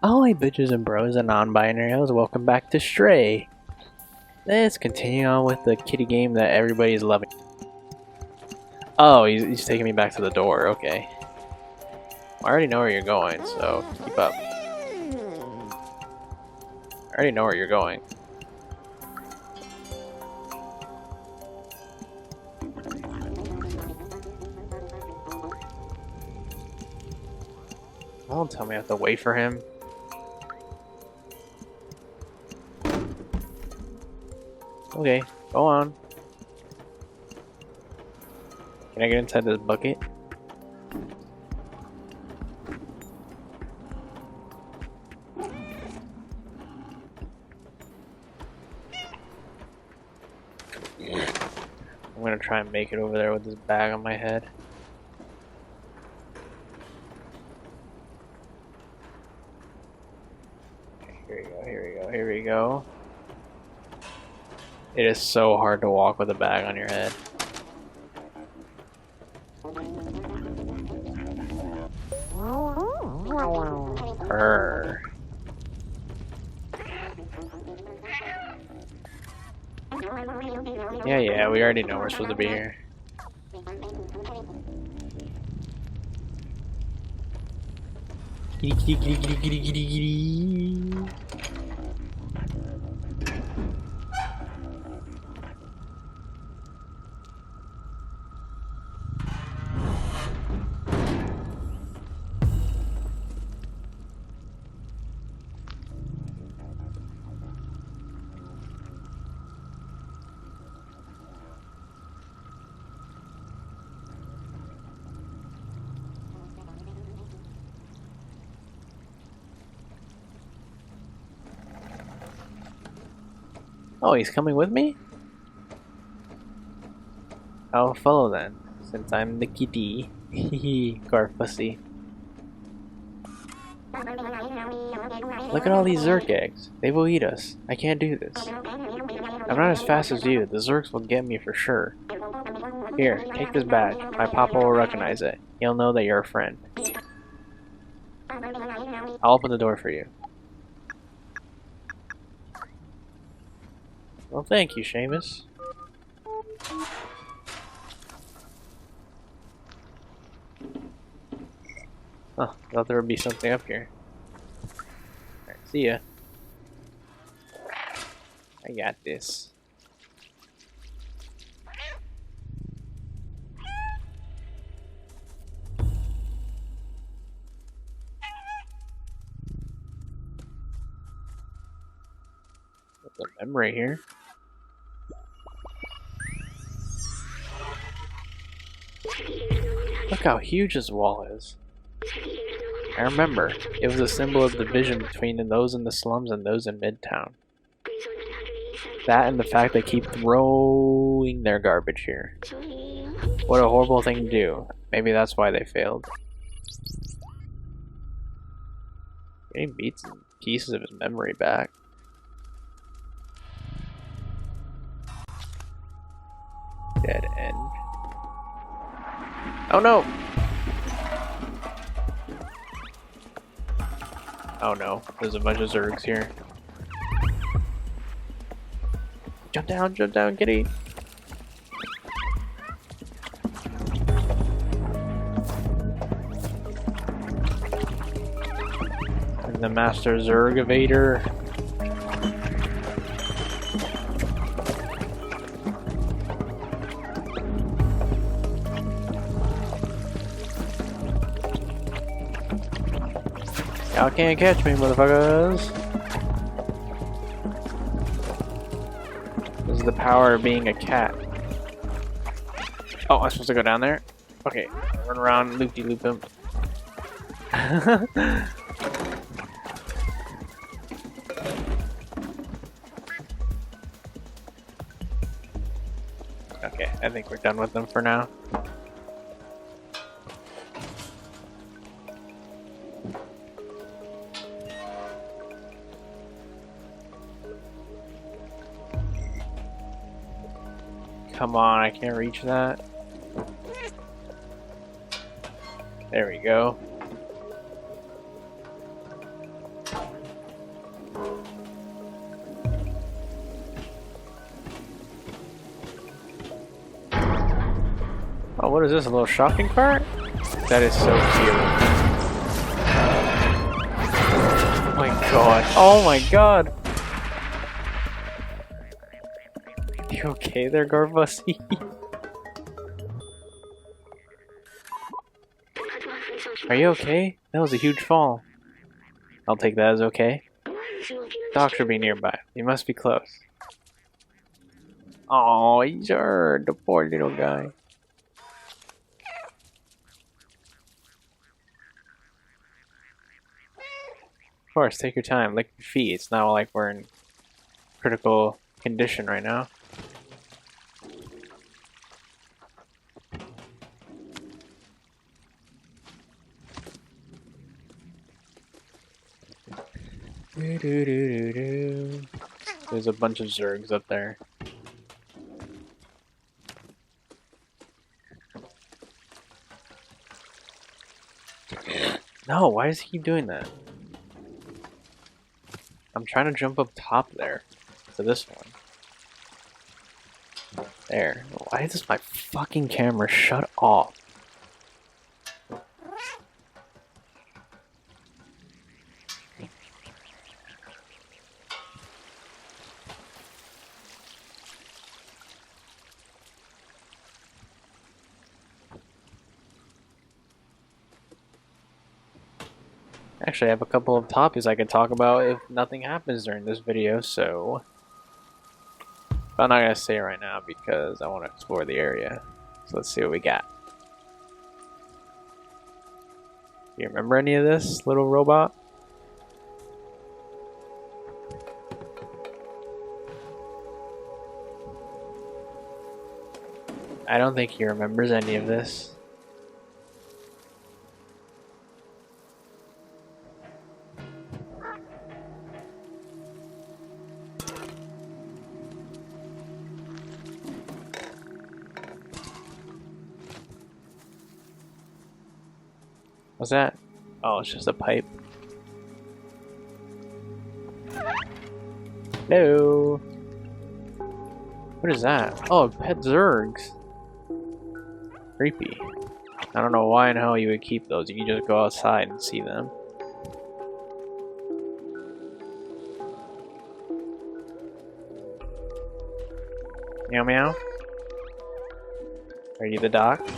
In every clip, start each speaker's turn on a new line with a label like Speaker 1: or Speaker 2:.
Speaker 1: Ahoy bitches and bros and non-binaries, welcome back to Stray. Let's continue on with the kitty game that everybody's loving. Oh, he's taking me back to the door, okay. I already know where you're going, so keep up. I already know where you're going. Don't tell me I have to wait for him. Okay, go on. Can I get inside this bucket? I'm gonna try and make it over there with this bag on my head. Here we go, here we go, here we go. It is so hard to walk with a bag on your head. Purr. Yeah, we already know we're supposed to be here. Giddy, giddy, giddy, giddy, giddy, giddy. Oh, he's coming with me? I'll follow then, since I'm the kitty. Hehe, Garfussy. Look at all these Zerk eggs. They will eat us. I can't do this. I'm not as fast as you. The Zerks will get me for sure. Here, take this badge. My papa will recognize it. He'll know that you're a friend. I'll open the door for you. Well, thank you, Seamus. Oh, I thought there would be something up here. Alright, see ya. I got this. There's a memory here. Look how huge this wall is. I remember, it was a symbol of division between those in the slums and those in Midtown. That and the fact they keep throwing their garbage here. What a horrible thing to do. Maybe that's why they failed. Getting beats and pieces of his memory back. Dead end. Oh no! Oh no, there's a bunch of Zergs here. Jump down, kitty! And the Master Zergavator. Y'all can't catch me, motherfuckers. This is the power of being a cat. Oh, I'm supposed to go down there? Okay, run around, loop-de-loop him. Okay, I think we're done with them for now. Come on, I can't reach that. There we go. Oh, what is this? A little shopping cart? That is so cute. Oh my god. Oh my god. You okay there, Garbussy? Are you okay? That was a huge fall. I'll take that as okay. Doc should be nearby. You must be close. Oh, he's hurt. The poor little guy. Of course, take your time. Lick your feet. It's not like we're in critical condition right now. There's a bunch of Zergs up there. No, why does he keep doing that? I'm trying to jump up top there to this one. There. Why does my fucking camera shut off? Actually, I have a couple of topics I could talk about if nothing happens during this video, so... But I'm not gonna say it right now because I want to explore the area. So let's see what we got. Do you remember any of this, little robot? I don't think he remembers any of this. What's that? Oh, it's just a pipe. Hello. What is that? Oh, pet Zergs. Creepy. I don't know why and how you would keep those. You can just go outside and see them. Meow meow. Are you the doc?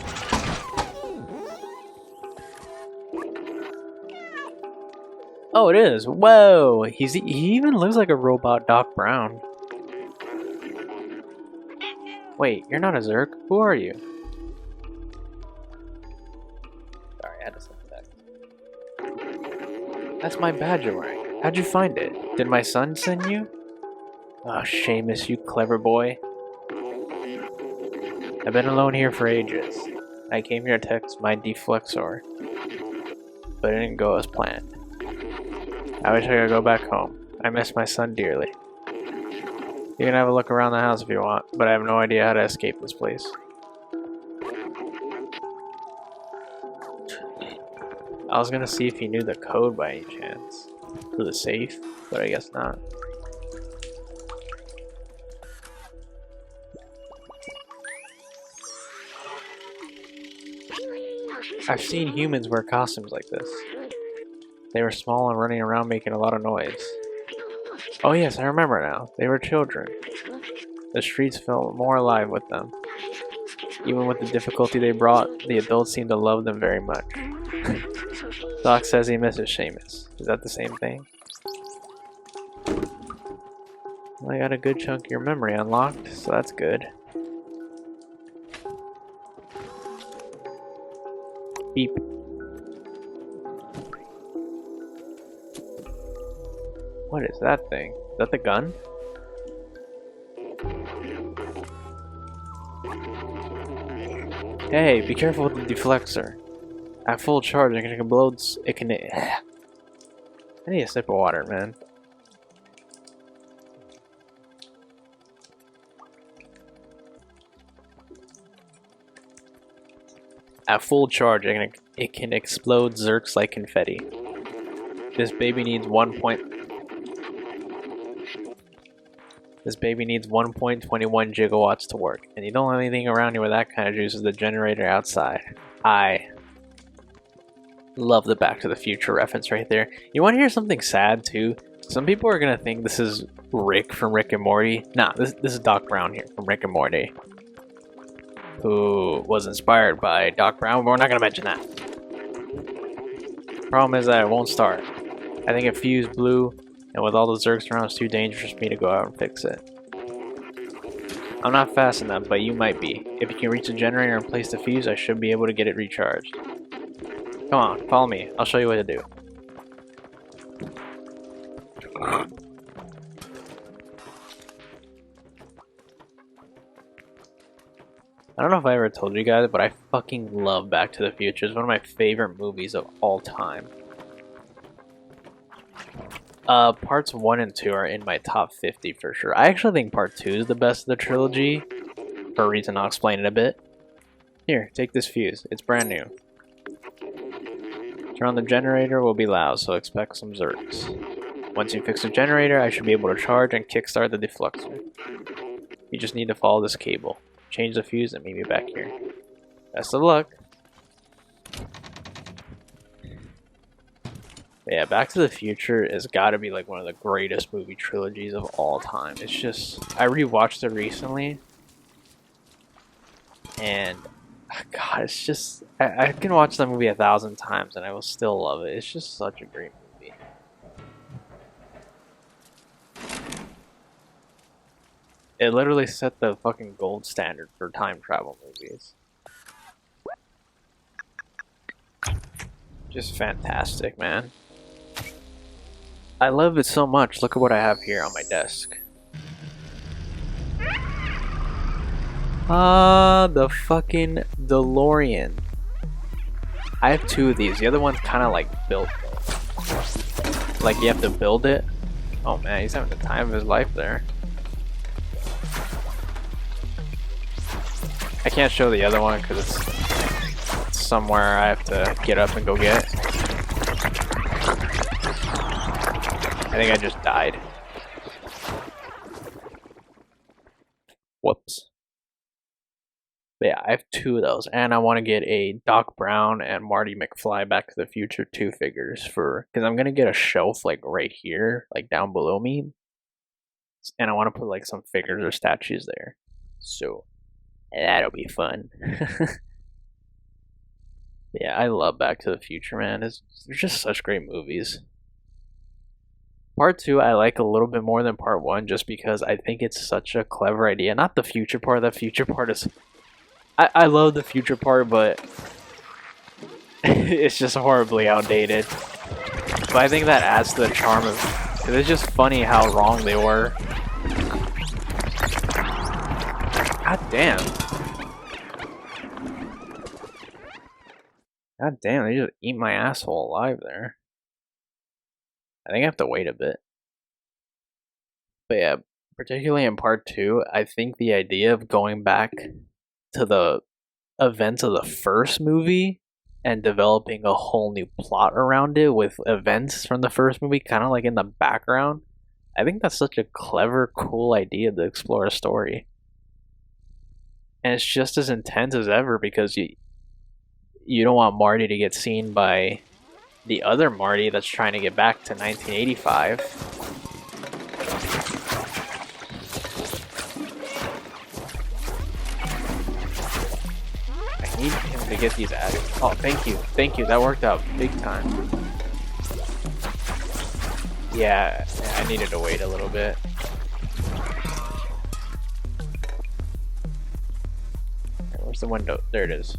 Speaker 1: Oh, it is. Whoa! He even looks like a robot Doc Brown. Wait, you're not a Zerg? Who are you? Sorry, I had to say that. That's my badge you're wearing. How'd you find it? Did my son send you? Oh, Seamus, you clever boy. I've been alone here for ages. I came here to test my deflexor, but it didn't go as planned. I wish I could go back home. I miss my son dearly. You can have a look around the house if you want, but I have no idea how to escape this place. I was gonna see if he knew the code by any chance to the safe, but I guess not. I've seen humans wear costumes like this. They were small and running around making a lot of noise. Oh yes, I remember now. They were children. The streets felt more alive with them. Even with the difficulty they brought, the adults seemed to love them very much. Doc says he misses Seamus. Is that the same thing? Well, I got a good chunk of your memory unlocked, so that's good. Beep. What is that thing? Is that the gun? Hey, be careful with the deflexor. At full charge, it can explode. It can. I need a sip of water, man. At full charge, it can explode Zerks like confetti. This baby needs 1 point. This baby needs 1.21 gigawatts to work, and you don't have anything around here with that kind of juice as the generator outside. I love the Back to the Future reference right there. You want to hear something sad too? Some people are gonna think this is Rick from Rick and Morty. Nah, this is Doc Brown here from Rick and Morty, who was inspired by Doc Brown, but we're not gonna mention that. Problem is that it won't start. I think a fuse blew, and with all the Zergs around, it's too dangerous for me to go out and fix it. I'm not fast enough, but you might be. If you can reach the generator and place the fuse, I should be able to get it recharged. Come on, follow me. I'll show you what to do. I don't know if I ever told you guys, but I fucking love Back to the Future. It's one of my favorite movies of all time. Parts 1 and 2 are in my top 50 for sure. I actually think part 2 is the best of the trilogy, for a reason I'll explain it a bit. Here, take this fuse. It's brand new. Turn on the generator will be loud, so expect some zerks. Once you fix the generator, I should be able to charge and kickstart the defluxer. You just need to follow this cable. Change the fuse and meet me back here. Best of luck. Yeah, Back to the Future has got to be like one of the greatest movie trilogies of all time. It's just, I rewatched it recently, and God, it's just, I can watch that movie 1,000 times and I will still love it. It's just such a great movie. It literally set the fucking gold standard for time travel movies. Just fantastic, man. I love it so much. Look at what I have here on my desk. The fucking DeLorean. I have 2 of these. The other one's kind of like built. Like you have to build it. Oh man, he's having the time of his life there. I can't show the other one because it's somewhere I have to get up and go get. I think I just died. Whoops. But yeah, I have 2 of those, and I want to get a Doc Brown and Marty McFly Back to the Future 2 figures because I'm gonna get a shelf like right here, like down below me, and I want to put like some figures or statues there. So that'll be fun. Yeah, I love Back to the Future, man. They're just such great movies. Part 2 I like a little bit more than part 1 just because I think it's such a clever idea. Not the future part. The future part is... I love the future part, but it's just horribly outdated. But I think that adds to the charm of... Because it's just funny how wrong they were. God damn. God damn, they just eat my asshole alive there. I think I have to wait a bit. But yeah, particularly in part 2, I think the idea of going back to the events of the first movie and developing a whole new plot around it with events from the first movie kind of like in the background, I think that's such a clever, cool idea to explore a story. And it's just as intense as ever because you don't want Marty to get seen by the other Marty that's trying to get back to 1985. I need him to get these added. Oh, thank you. Thank you. That worked out big time. Yeah, I needed to wait a little bit. Where's the window? There it is.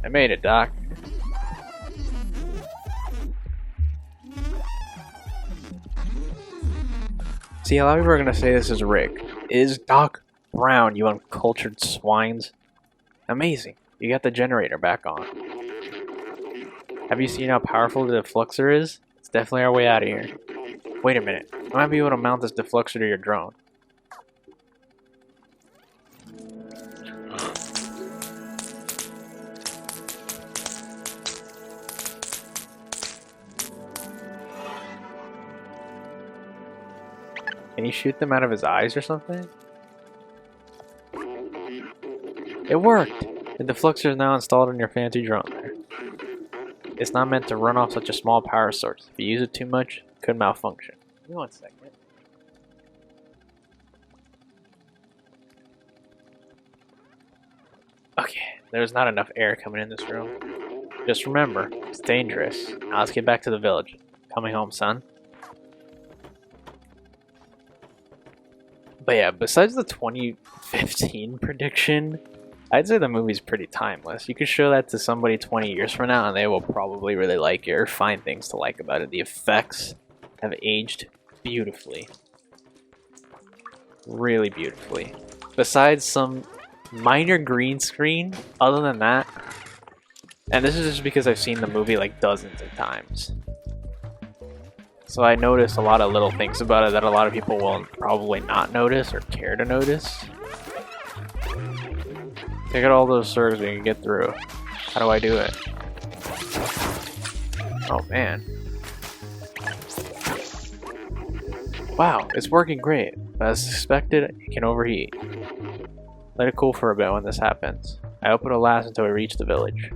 Speaker 1: I made it, Doc. See, a lot of people are gonna say this is Rick. It is Doc Brown, you uncultured swines. Amazing. You got the generator back on. Have you seen how powerful the defluxer is? It's definitely our way out of here. Wait a minute. I might be able to mount this defluxer to your drone. Can you shoot them out of his eyes or something? It worked! The deflector is now installed in your fancy drone there. It's not meant to run off such a small power source. If you use it too much, it could malfunction. Give me 1 second. Okay, there's not enough air coming in this room. Just remember, it's dangerous. Now let's get back to the village. Coming home, son. But yeah, besides the 2015 prediction, I'd say the movie's pretty timeless. You could show that to somebody 20 years from now and they will probably really like it or find things to like about it. The effects have aged beautifully. Really beautifully. Besides some minor green screen, other than that, and this is just because I've seen the movie like dozens of times. So I noticed a lot of little things about it that a lot of people will probably not notice or care to notice. Take out all those circles we can get through. How do I do it? Oh man. Wow, it's working great. But as expected, it can overheat. Let it cool for a bit when this happens. I hope it'll last until we reach the village.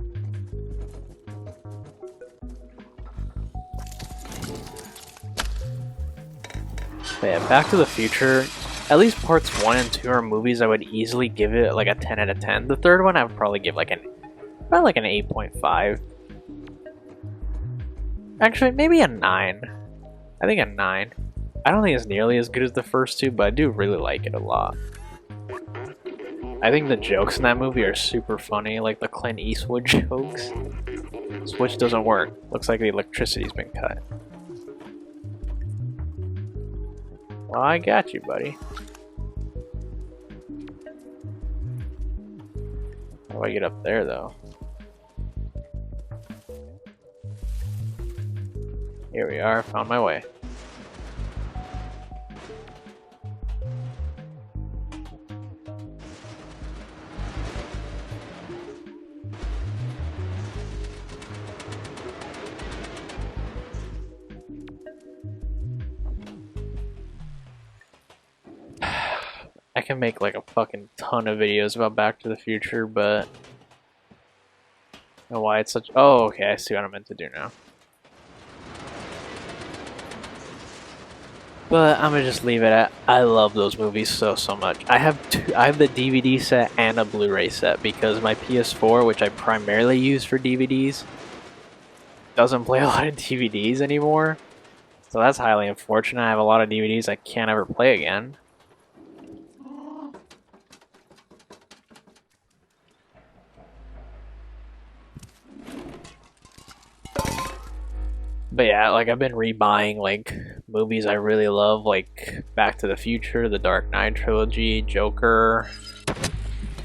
Speaker 1: But yeah, Back to the Future, at least parts 1 and 2 are movies I would easily give it like a 10 out of 10. The third one I would probably give like an 8.5. Actually, maybe a 9. I think a 9. I don't think it's nearly as good as the first two, but I do really like it a lot. I think the jokes in that movie are super funny, like the Clint Eastwood jokes. Switch doesn't work. Looks like the electricity's been cut. Well, I got you, buddy. How do I get up there, though? Here we are, found my way. I can make like a fucking ton of videos about Back to the Future, but I don't know why it's such. Oh, okay, I see what I'm meant to do now. But I'm gonna just leave it at I love those movies so much. I have the DVD set and a Blu-ray set because my PS4, which I primarily use for DVDs, doesn't play a lot of DVDs anymore. So that's highly unfortunate. I have a lot of DVDs I can't ever play again. But yeah, like I've been rebuying like movies I really love, like Back to the Future, the Dark Knight trilogy, Joker,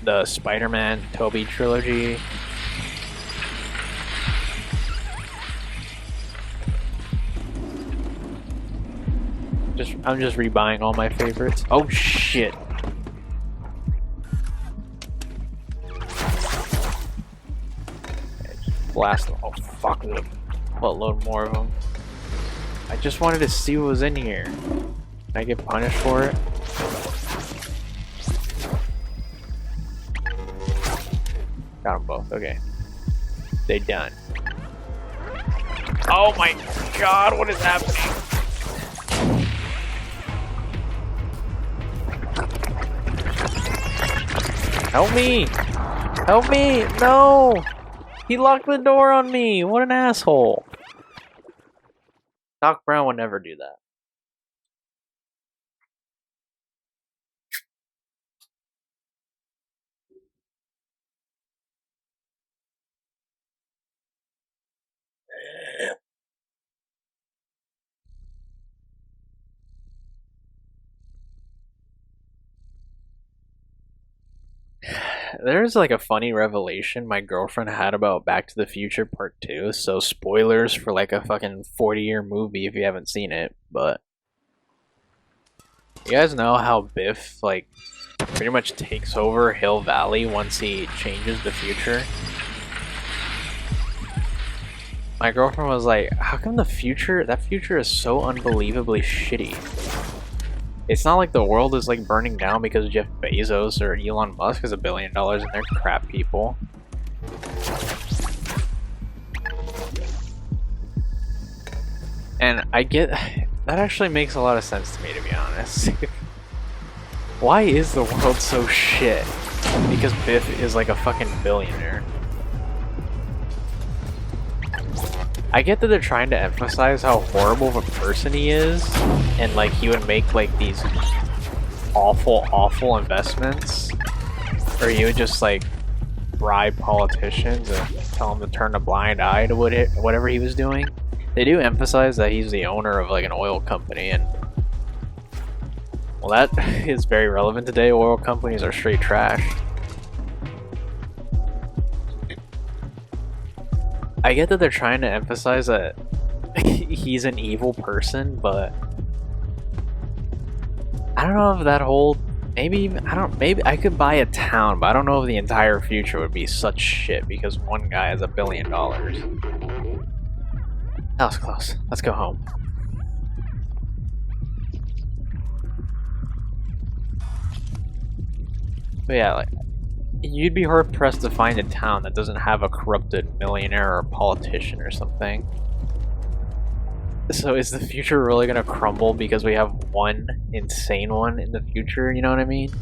Speaker 1: the Spider-Man Tobey trilogy. I'm just rebuying all my favorites. Oh shit. Blast them. Oh fuck them. Load more of them. I just wanted to see what was in here. Can I get punished for it? Got them both. Okay. They done. Oh my god, what is happening? Help me! Help me! No! He locked the door on me! What an asshole! Doc Brown would never do that. There's like a funny revelation my girlfriend had about Back to the Future Part 2, so spoilers for like a fucking 40-year movie if you haven't seen it, but you guys know how Biff like pretty much takes over Hill Valley once he changes the future? My girlfriend was like, how come that future is so unbelievably shitty? It's not like the world is like burning down because Jeff Bezos or Elon Musk has $1 billion and they're crap people. And I get that actually makes a lot of sense to me, to be honest. Why is the world so shit? Because Biff is like a fucking billionaire. I get that they're trying to emphasize how horrible of a person he is, and like he would make like these awful investments, or he would just like bribe politicians and tell them to turn a blind eye to whatever he was doing. They do emphasize that he's the owner of like an oil company, and well, that is very relevant today. Oil companies are straight trash. I get that they're trying to emphasize that he's an evil person, but I don't know if that whole maybe I could buy a town, but I don't know if the entire future would be such shit because one guy has $1 billion. That was close. Let's go home. But yeah, like, you'd be hard pressed to find a town that doesn't have a corrupted millionaire or politician or something. So is the future really gonna crumble because we have one insane one in the future? You know what I mean?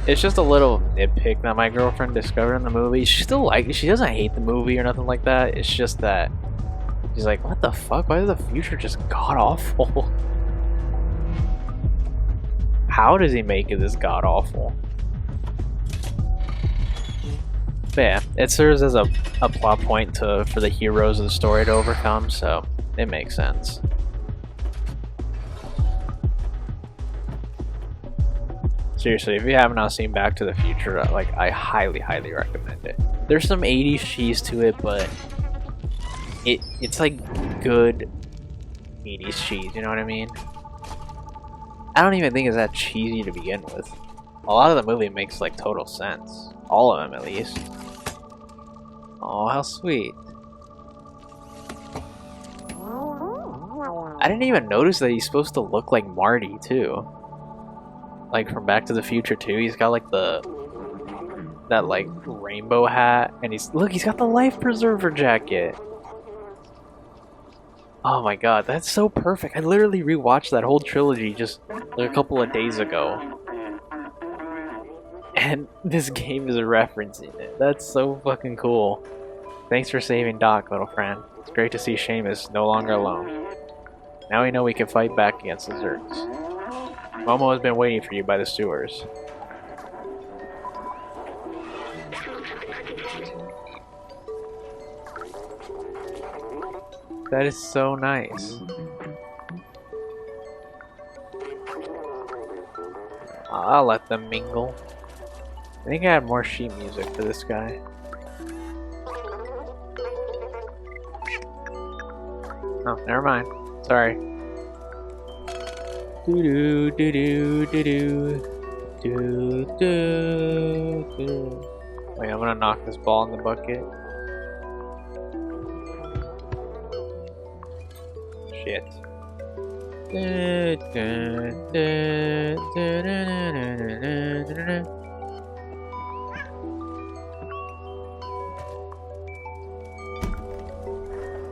Speaker 1: It's just a little nitpick that my girlfriend discovered in the movie. She still likes it. She doesn't hate the movie or nothing like that. It's just that she's like, what the fuck? Why is the future just god awful? How does he make it this god awful? But yeah, it serves as a plot point for the heroes of the story to overcome, so it makes sense. Seriously, if you have not seen Back to the Future, like, I highly recommend it. There's some 80s cheese to it, but it's like good 80s cheese, you know what I mean? I don't even think it's that cheesy to begin with. A lot of the movie makes like total sense. All of them, at least. Oh, how sweet. I didn't even notice that he's supposed to look like Marty, too. Like, from Back to the Future 2, he's got like that like rainbow hat, and he's got the life preserver jacket. Oh my god, that's so perfect. I literally rewatched that whole trilogy just like a couple of days ago. And this game is referencing it. That's so fucking cool. Thanks for saving Doc, little friend. It's great to see Seamus no longer alone. Now we know we can fight back against the Zergs. Momo has been waiting for you by the sewers. That is so nice. I'll let them mingle. I think I had more sheet music for this guy. Oh, never mind. Sorry. Do do do do do do do do. Wait, I'm gonna knock this ball in the bucket. Shit.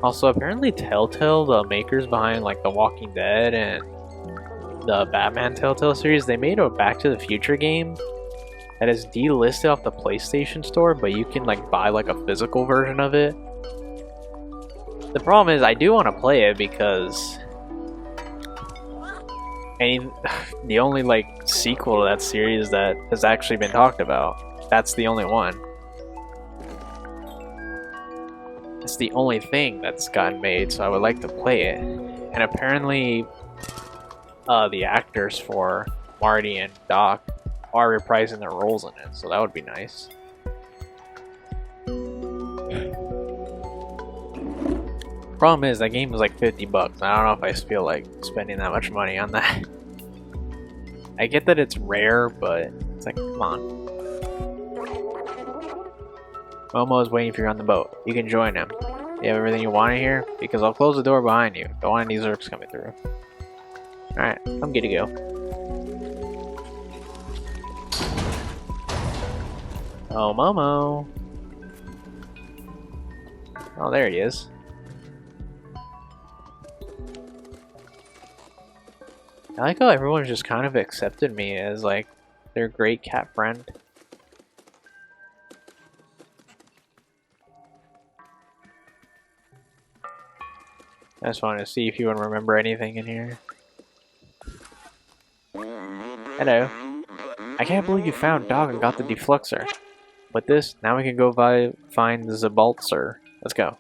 Speaker 1: Also, apparently Telltale, the makers behind like The Walking Dead and the Batman Telltale series, they made a Back to the Future game that is delisted off the PlayStation Store, but you can like buy like a physical version of it. The problem is I do want to play it because the only like sequel to that series that has actually been talked about, that's the only one. It's the only thing that's gotten made, so I would like to play it. And apparently the actors for Marty and Doc are reprising their roles in it, so that would be nice. Problem is, that game was like $50. I don't know if I feel like spending that much money on that. I get that it's rare, but it's like, come on. Momo is waiting for you on the boat. You can join him. You have everything you want in here? Because I'll close the door behind you. Don't want any Zergs coming through. Alright, I'm good to go. Oh, Momo. Oh, there he is. I like how everyone's just kind of accepted me as, like, their great cat friend. I just wanted to see if you would remember anything in here. Hello. I can't believe you found Dog and got the defluxer. With this, now we can go find the Zabaltzer. Let's go.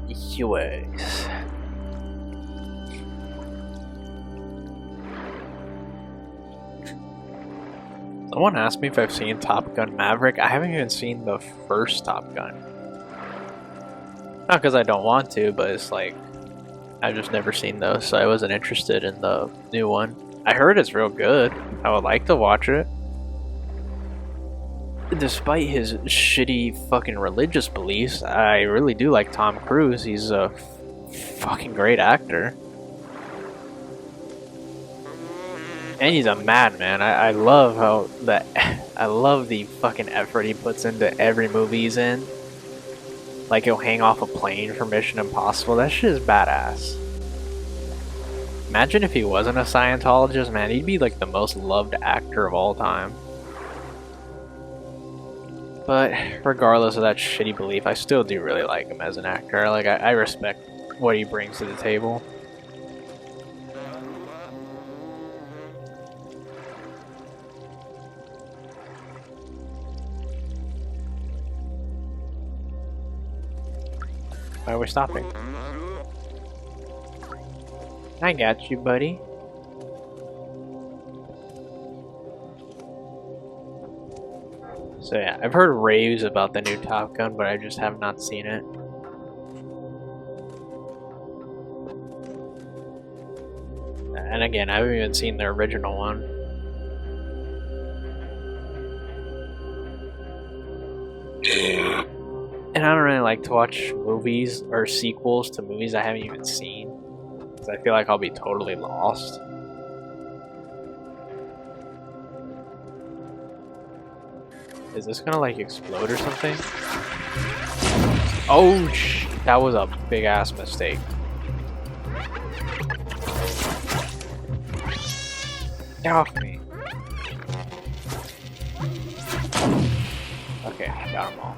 Speaker 1: Anyways. Someone asked me if I've seen Top Gun Maverick. I haven't even seen the first Top Gun. Not because I don't want to, but it's like, I've just never seen those, so I wasn't interested in the new one. I heard it's real good. I would like to watch it. Despite his shitty fucking religious beliefs, I really do like Tom Cruise. He's a fucking great actor. And he's a madman. I love how I love the fucking effort he puts into every movie he's in. Like he'll hang off a plane for Mission Impossible. That shit is badass. Imagine if he wasn't a Scientologist, man. He'd be like the most loved actor of all time. But regardless of that shitty belief, I still do really like him as an actor. Like I respect what he brings to the table. Why are we stopping? I got you, buddy. So yeah, I've heard raves about the new Top Gun, but I just have not seen it. And again, I haven't even seen the original one. And I don't really like to watch movies or sequels to movies I haven't even seen, because I feel like I'll be totally lost. Is this gonna like explode or something? Oh that was a big ass mistake. Get off me. Okay, got them all.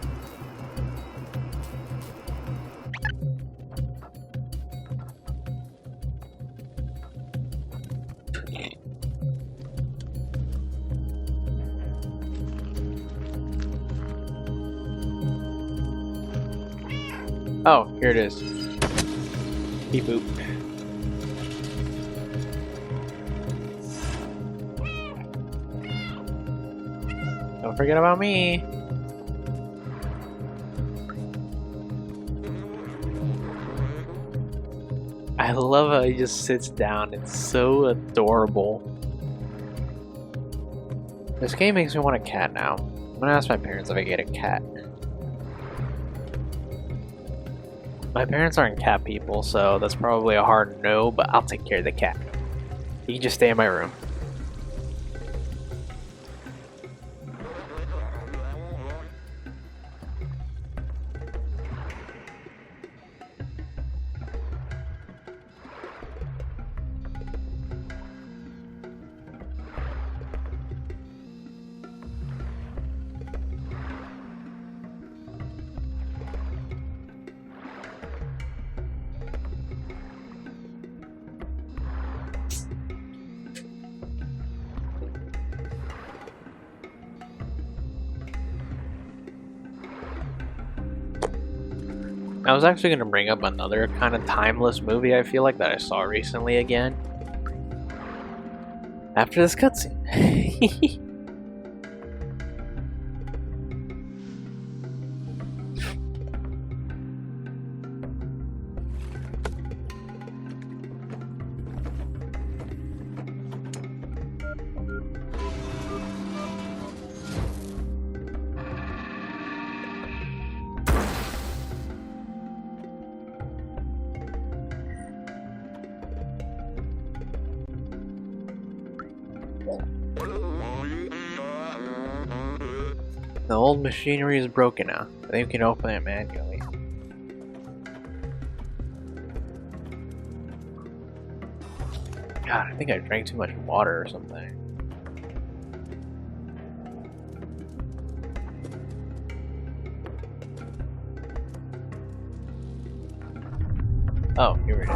Speaker 1: Oh, here it is. Beep boop. Don't forget about me. I love how he just sits down. It's so adorable. This game makes me want a cat now. I'm gonna ask my parents if I get a cat. My parents aren't cat people, so that's probably a hard no, but I'll take care of the cat. You can just stay in my room. I was actually going to bring up another kind of timeless movie I feel like that I saw recently again. After this cutscene. The old machinery is broken now. I think we can open it manually. God, I think I drank too much water or something. Oh, here it is.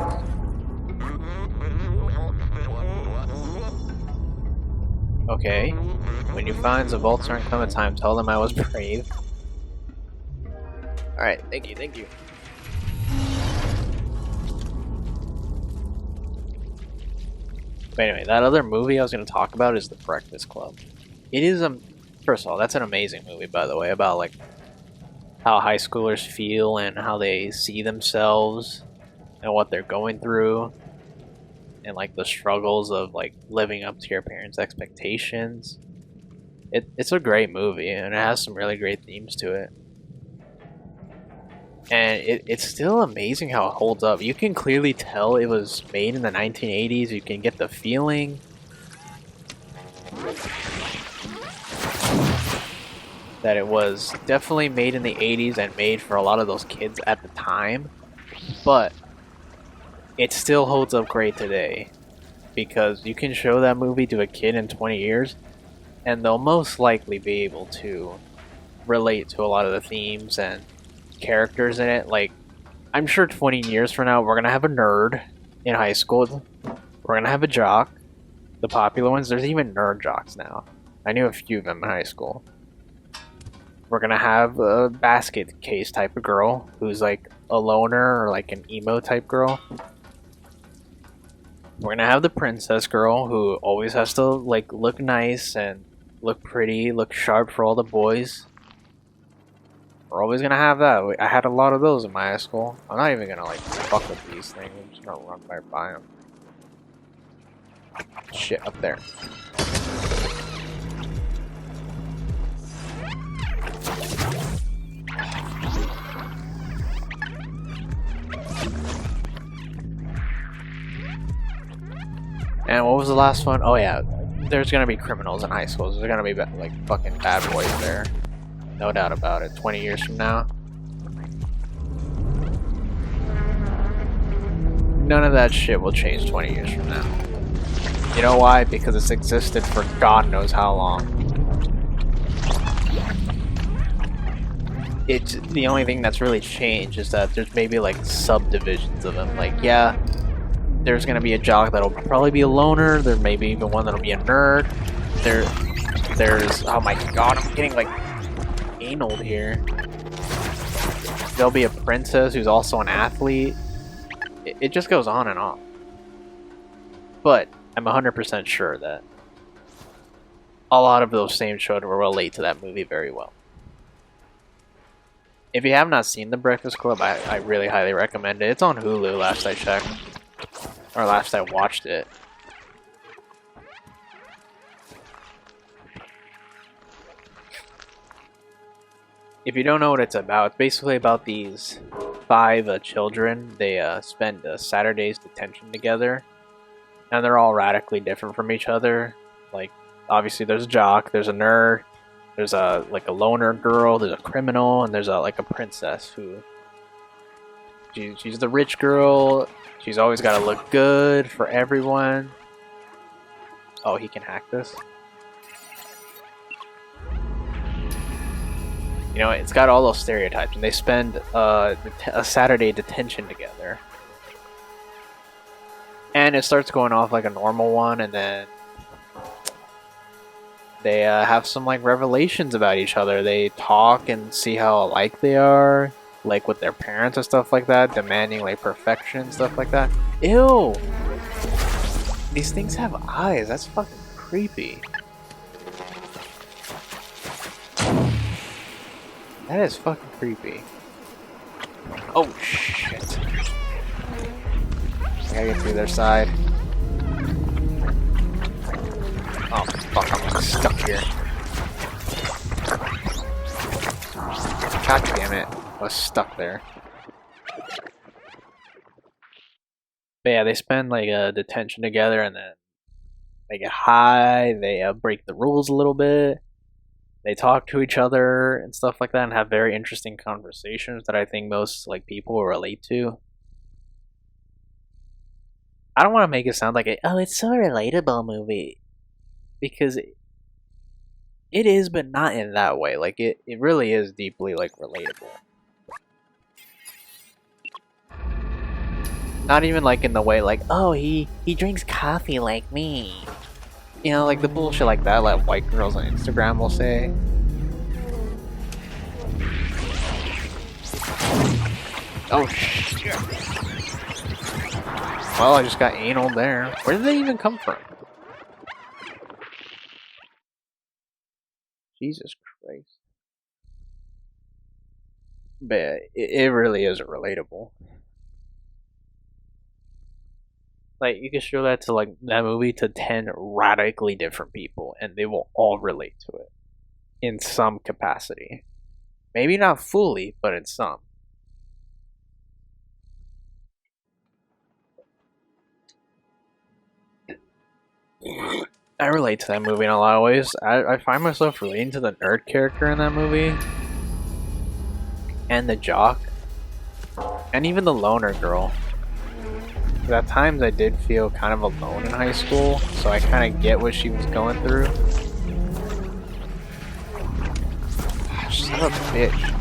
Speaker 1: Okay. When you find the vaults aren't coming time, tell them I was brave. Alright, thank you, thank you. But anyway, that other movie I was going to talk about is The Breakfast Club. It is, first of all, that's an amazing movie, by the way, about, like, how high schoolers feel and how they see themselves and what they're going through. And, like, the struggles of, like, living up to your parents' expectations. It's a great movie, and it has some really great themes to it. And it's still amazing how it holds up. You can clearly tell it was made in the 1980s. You can get the feeling that it was definitely made in the 80s and made for a lot of those kids at the time. But it still holds up great today. Because you can show that movie to a kid in 20 years, and they'll most likely be able to relate to a lot of the themes and characters in it. Like, I'm sure 20 years from now, we're gonna have a nerd in high school. We're gonna have a jock. The popular ones, there's even nerd jocks now. I knew a few of them in high school. We're gonna have a basket case type of girl who's like a loner or like an emo type girl. We're gonna have the princess girl who always has to like look nice and look pretty, look sharp for all the boys. We're always gonna have that. I had a lot of those in my high school. I'm not even gonna like fuck with these things. I'm just gonna run right by them. Shit, up there. And what was the last one? Oh yeah, there's gonna be criminals in high schools. There's gonna be like fucking bad boys there. No doubt about it. 20 years from now. None of that shit will change 20 years from now. You know why? Because it's existed for God knows how long. It's the only thing that's really changed is that there's maybe like subdivisions of them. Like, yeah, there's gonna be a jock that'll probably be a loner. There may be even one that'll be a nerd. There's oh my god, I'm getting like anal here. There'll be a princess who's also an athlete. It just goes on and on. But I'm 100% sure that a lot of those same children will relate to that movie very well. If you have not seen The Breakfast Club, I really highly recommend it. It's on Hulu last I checked. Or last I watched it. If you don't know what it's about, basically about these 5 children. They spend a Saturday's detention together, and they're all radically different from each other. Like, obviously there's a jock, there's a nerd, there's a like a loner girl, there's a criminal, and there's a like a princess who she's the rich girl. She's always got to look good for everyone. Oh, he can hack this. You know, it's got all those stereotypes, and they spend a Saturday detention together. And it starts going off like a normal one, and then they have some like revelations about each other. They talk and see how alike they are, like with their parents and stuff like that, demanding like perfection, stuff like that. Ew! These things have eyes. That's fucking creepy. That is fucking creepy. Oh shit. I gotta get through their side. Oh fuck, I'm stuck here. God damn it. I was stuck there. But yeah, they spend like a detention together, and then They get high, they break the rules a little bit, they talk to each other and stuff like that, and have very interesting conversations that I think most like people will relate to. I don't want to make it sound like oh, it's so relatable movie because it is, but not in that way. Like it really is deeply like relatable. Not even like in the way like, oh, he drinks coffee like me. You know, like the bullshit like that, like white girls on Instagram will say. Oh shit. Well, I just got anal there. Where did they even come from? Jesus Christ. But it really is relatable. Like, you can show that to, like, that movie to 10 radically different people, and they will all relate to it. In some capacity. Maybe not fully, but in some. I relate to that movie in a lot of ways. I find myself relating to the nerd character in that movie. And the jock. And even the loner girl. At times I did feel kind of alone in high school, so I kind of get what she was going through. Son of a bitch.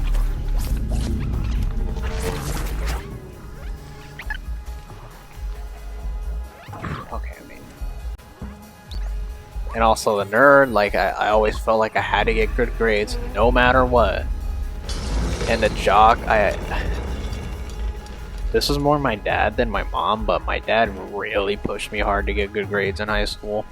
Speaker 1: Okay, I mean. And also the nerd, like I always felt like I had to get good grades no matter what. And the jock, this was more my dad than my mom, but my dad really pushed me hard to get good grades in high school.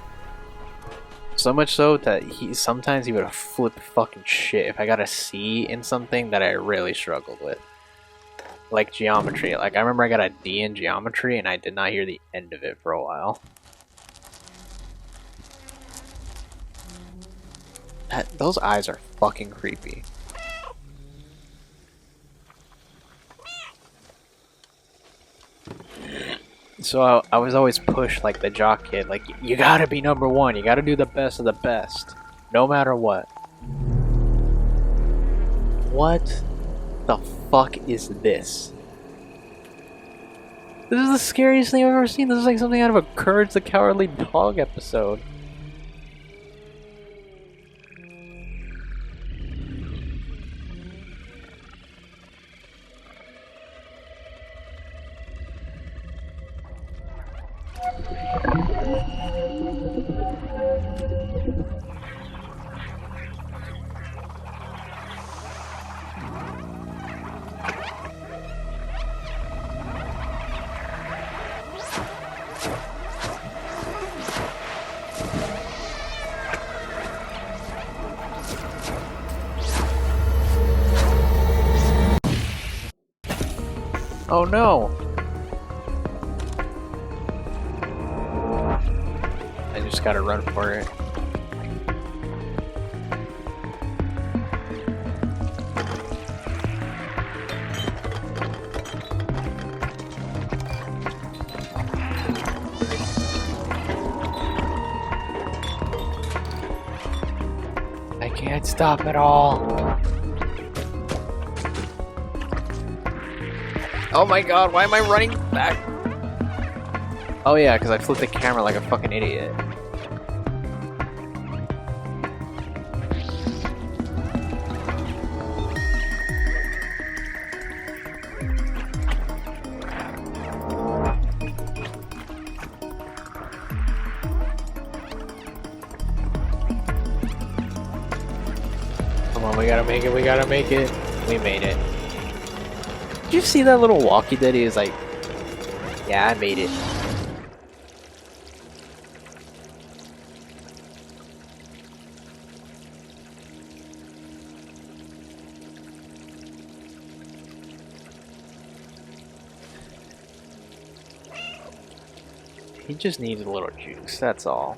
Speaker 1: So much so that sometimes he would flip fucking shit if I got a C in something that I really struggled with. Like geometry. Like I remember I got a D in geometry and I did not hear the end of it for a while. Those eyes are fucking creepy. So I was always pushed like the jock kid, like you gotta be number one, you gotta do the best of the best, no matter what. What the fuck is this? This is the scariest thing I've ever seen. This is like something out of a Courage the Cowardly Dog episode. Oh no! I just gotta run for it. I can't stop at all. Oh my god, why am I running back? Oh yeah, because I flipped the camera like a fucking idiot. Come on, we gotta make it, we gotta make it. We made it. Did you see that little walkie that he was like, yeah, I made it. He just needs a little juice, that's all.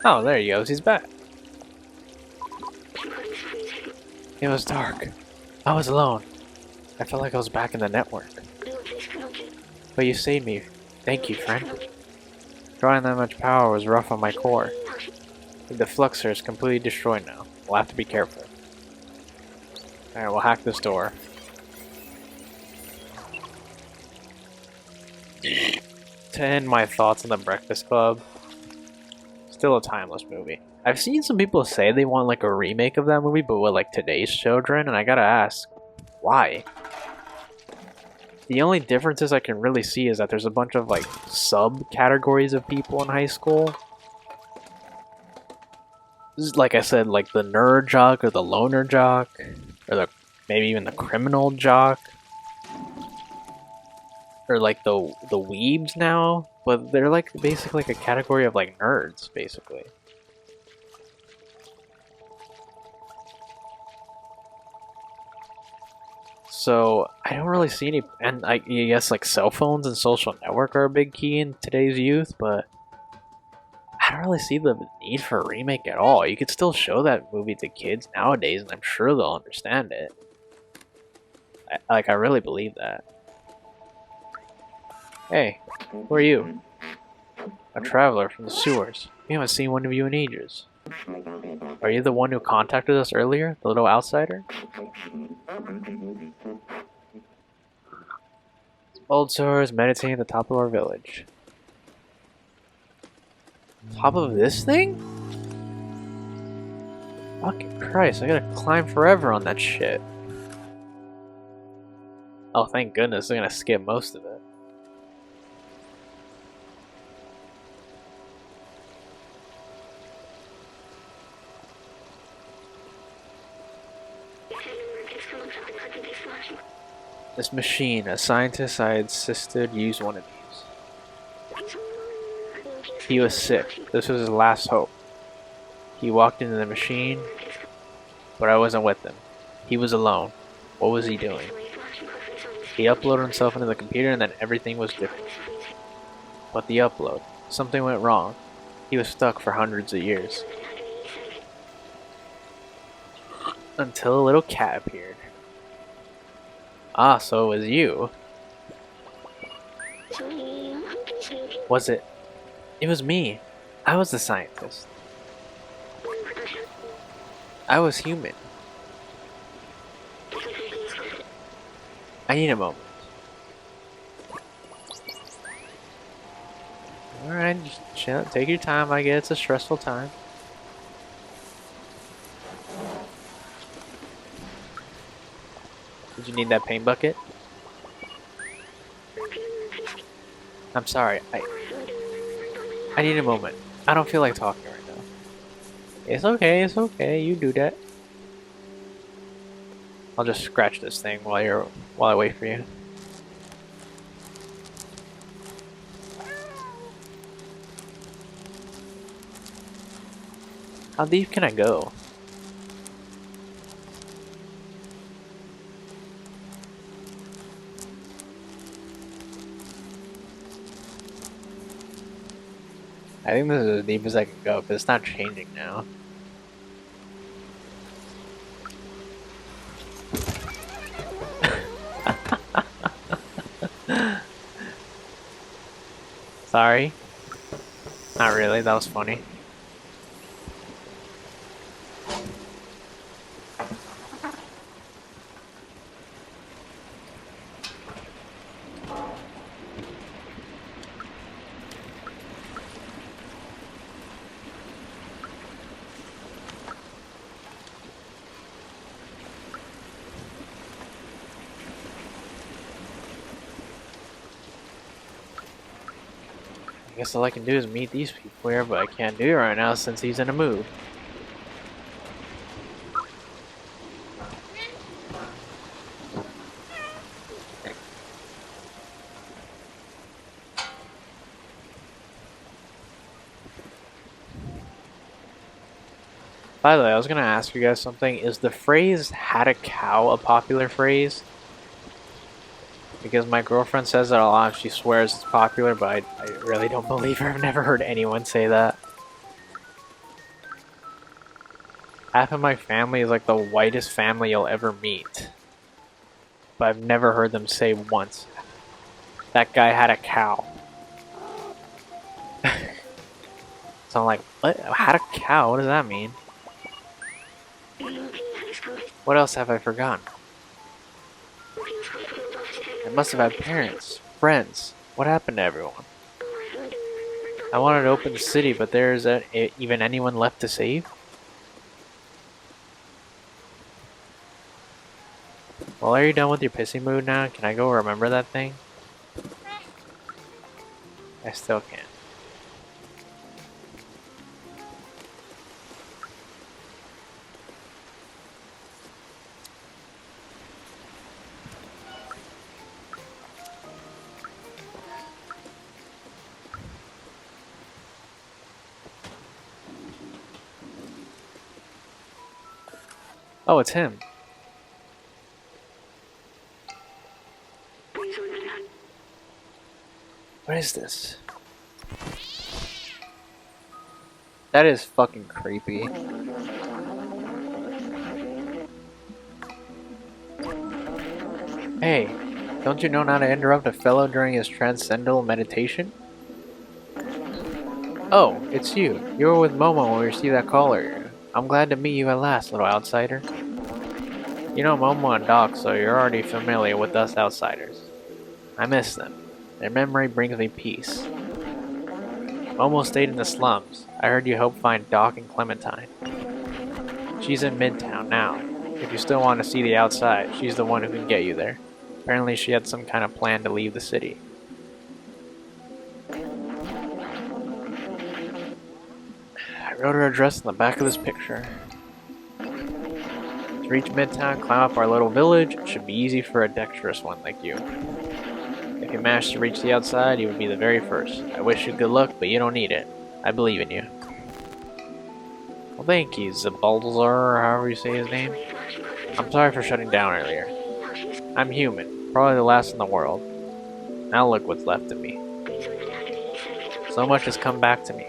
Speaker 1: Oh, there he goes. He's back. It was dark. I was alone. I felt like I was back in the network. But you saved me. Thank you, friend. Drawing that much power was rough on my core. The fluxer is completely destroyed now. We'll have to be careful. Alright, we'll hack this door. To end my thoughts on The Breakfast Club, still a timeless movie. I've seen some people say they want like a remake of that movie, but with like today's children, and I gotta ask, why? The only differences I can really see is that there's a bunch of like subcategories of people in high school. Like I said, like the nerd jock or the loner jock, or maybe even the criminal jock, or like the weebs now. But they're like basically like a category of like nerds, basically. So I don't really see any, and I guess like cell phones and social network are a big key in today's youth, but I don't really see the need for a remake at all. You could still show that movie to kids nowadays, and I'm sure they'll understand it. I really believe that. Hey, who are you? A traveler from the sewers. We haven't seen one of you in ages. Are you the one who contacted us earlier, the little outsider? Old sewers meditating at the top of our village. Top of this thing? Fucking Christ, I gotta climb forever on that shit. Oh, thank goodness, they're gonna skip most of it. This machine, a scientist I insisted use one of these. He was sick. This was his last hope. He walked into the machine, but I wasn't with him. He was alone. What was he doing? He uploaded himself into the computer and then everything was different. But the upload, something went wrong. He was stuck for hundreds of years. Until a little cat appeared. Ah, so it was you. Was it? It was me. I was the scientist. I was human. I need a moment. Alright, just chill. Take your time. I get it's a stressful time. Did you need that paint bucket? I'm sorry. I need a moment. I don't feel like talking right now. It's okay. It's okay. You do that. I'll just scratch this thing while I wait for you. How deep can I go? I think this is as deep as I can go, because it's not changing now. Sorry. Not really, that was funny. I guess all I can do is meet these people here, but I can't do it right now since he's in a mood. By the way, I was gonna ask you guys something. Is the phrase "had a cow" a popular phrase? Because my girlfriend says that a lot. She swears it's popular, but I really don't believe her. I've never heard anyone say that. Half of my family is like the whitest family you'll ever meet. But I've never heard them say once, that guy had a cow. So I'm like, what? Had a cow? What does that mean? What else have I forgotten? I must have had parents, friends. What happened to everyone? I wanted to open the city, but there is even anyone left to save? Well, are you done with your pissy mood now? Can I go remember that thing? I still can't. Oh, it's him. What is this? That is fucking creepy. Hey, don't you know not to interrupt a fellow during his transcendental meditation? Oh, it's you. You were with Momo when we received that call earlier. I'm glad to meet you at last, little outsider. You know Momo and Doc, so you're already familiar with us outsiders. I miss them. Their memory brings me peace. Momo stayed in the slums. I heard you hope find Doc and Clementine. She's in Midtown now. If you still want to see the outside, she's the one who can get you there. Apparently she had some kind of plan to leave the city. I wrote her address in the back of this picture. To reach Midtown, climb up our little village. It should be easy for a dexterous one like you. If you manage to reach the outside, you would be the very first. I wish you good luck, but you don't need it. I believe in you. Well, thank you, Zabalzar, or however you say his name. I'm sorry for shutting down earlier. I'm human, probably the last in the world. Now look what's left of me. So much has come back to me.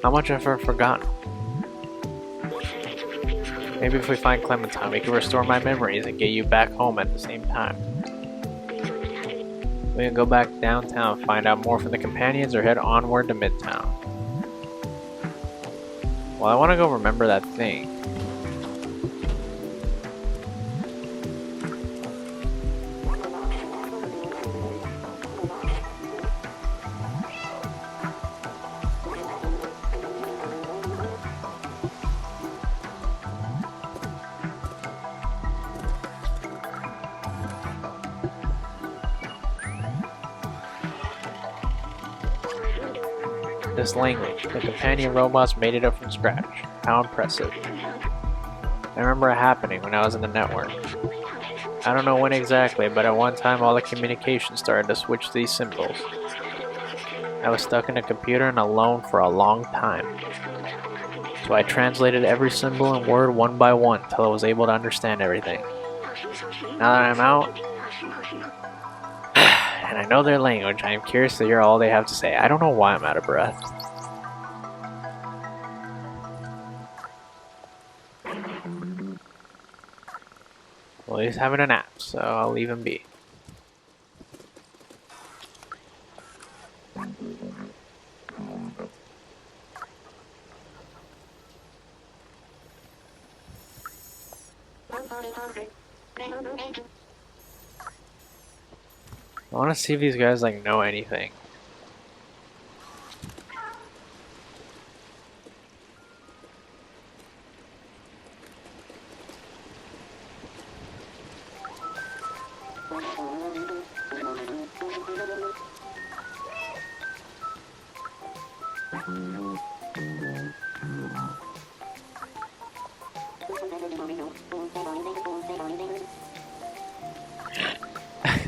Speaker 1: How much have I forgotten? Maybe if we find Clementine, we can restore my memories and get you back home at the same time. We can go back downtown, find out more from the companions, or head onward to Midtown. Well, I want to go remember that thing. This language, the companion robots made it up from scratch. How impressive. I remember it happening when I was in the network. I don't know when exactly, but at one time all the communication started to switch to these symbols. I was stuck in a computer and alone for a long time. So I translated every symbol and word one by one till I was able to understand everything. Now that I'm out, and I know their language, I am curious to hear all they have to say. I don't know why I'm out of breath. Well, he's having a nap, so I'll leave him be. I want to see if these guys like know anything.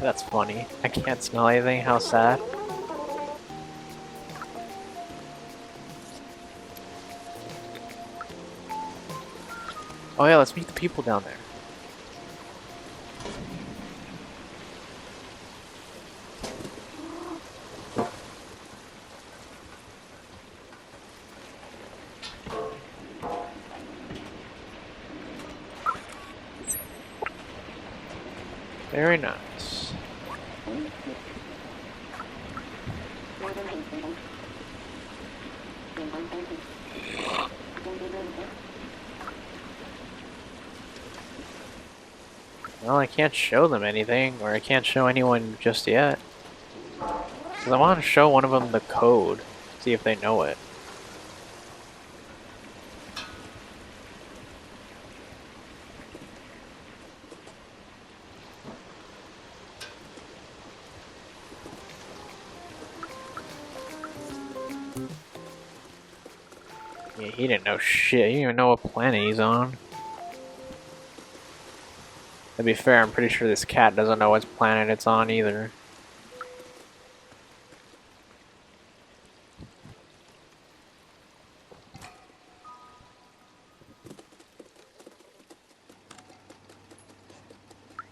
Speaker 1: That's funny. I can't smell anything. How sad. Oh yeah, let's meet the people down there. Very nice. Well, I can't show them anything, or I can't show anyone just yet. Because I want to show one of them the code, see if they know it. Yeah, he didn't know shit. He didn't even know what planet he's on. To be fair, I'm pretty sure this cat doesn't know what planet it's on either.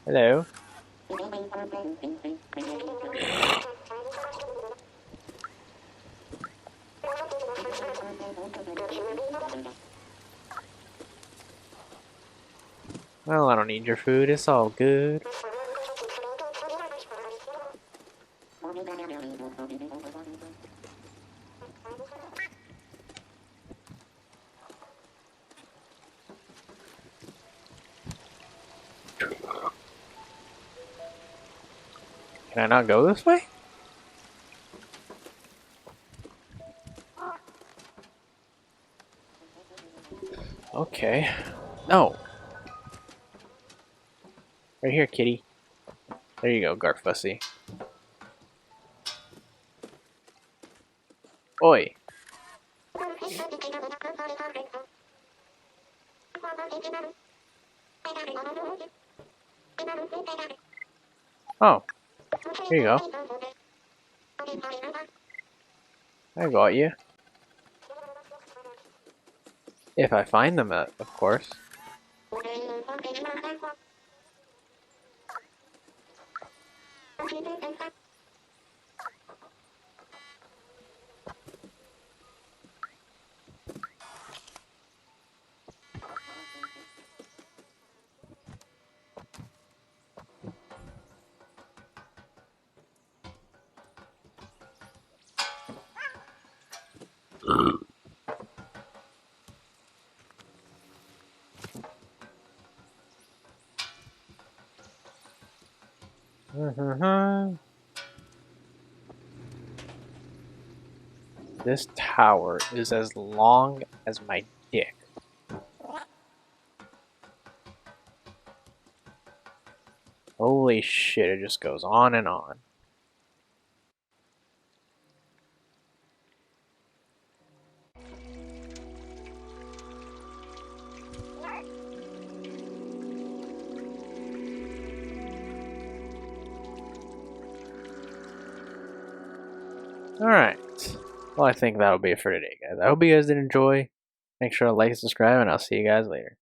Speaker 1: Hello. Well, I don't need your food. It's all good. Can I not go this way? Okay. No. Right here, kitty. There you go, Garfussy. Oi. Oh. Here you go. I got you. If I find them, of course. This tower is as long as my dick. Holy shit, it just goes on and on. Alright. Well, I think that'll be it for today, guys. I hope you guys did enjoy. Make sure to like and subscribe, and I'll see you guys later.